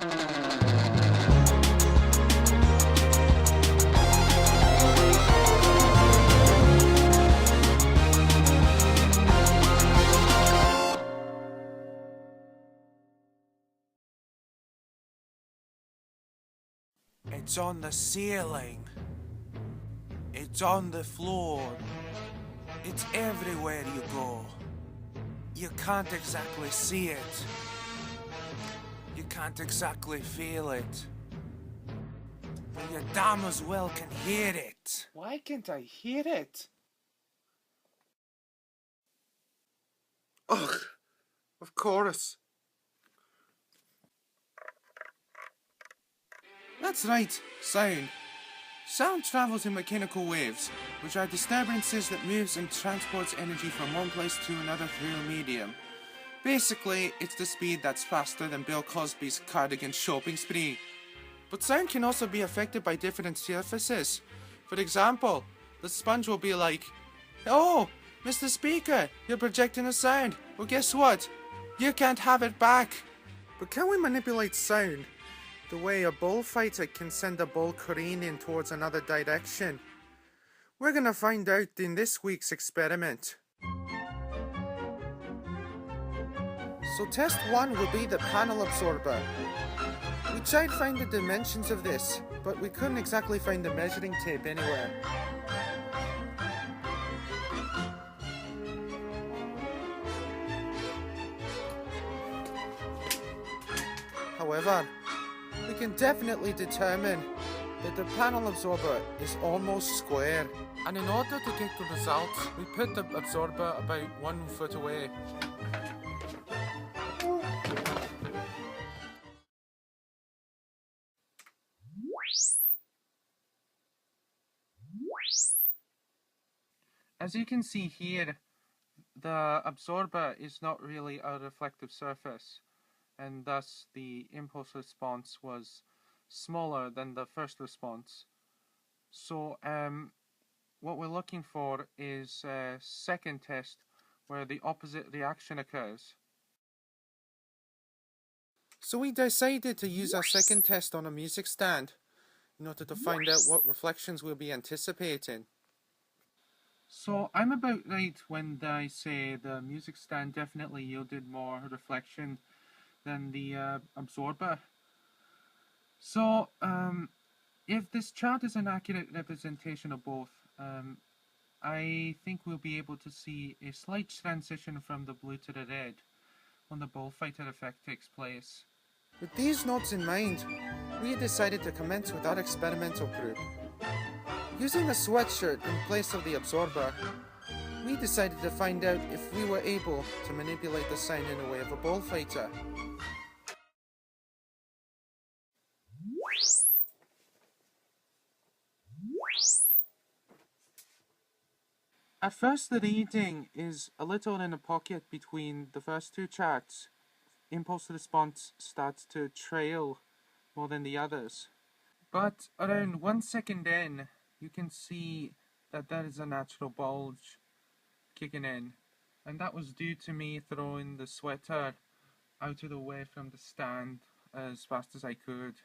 It's on the ceiling. It's on the floor. It's everywhere you go. You can't exactly see it. You can't exactly feel it. But you damn as well can hear it. Why can't I hear it? Ugh, of course. That's right, sound. Sound travels in mechanical waves, which are disturbances that moves and transports energy from one place to another through a medium. Basically, it's the speed that's faster than Bill Cosby's cardigan shopping spree. But sound can also be affected by different surfaces. For example, the sponge will be like, "Oh, Mr. Speaker, you're projecting a sound. Well, guess what? You can't have it back." But can we manipulate sound the way a bullfighter can send a bull careening towards another direction? We're gonna find out in this week's experiment. So test 1 will be the panel absorber. We tried to find the dimensions of this, but we couldn't exactly find the measuring tape anywhere. However, we can definitely determine that the panel absorber is almost square. And in order to get the results, we put the absorber about 1 foot away. As you can see here, the absorber is not really a reflective surface, and thus the impulse response was smaller than the first response. So what we're looking for is a second test where the opposite reaction occurs. So we decided to use our second test on a music stand in order to find out what reflections we'll be anticipating. So I'm about right when I say the music stand definitely yielded more reflection than the absorber. So if this chart is an accurate representation of both, I think we'll be able to see a slight transition from the blue to the red when the bullfighter effect takes place. With these notes in mind, we decided to commence with our experimental group. Using a sweatshirt in place of the absorber, we decided to find out if we were able to manipulate the sound in the way of a bullfighter. At first, the reading is a little in a pocket between the first two charts. Impulse response starts to trail more than the others. But around 1 second in, you can see that there is a natural bulge kicking in. And that was due to me throwing the sweater out of the way from the stand as fast as I could.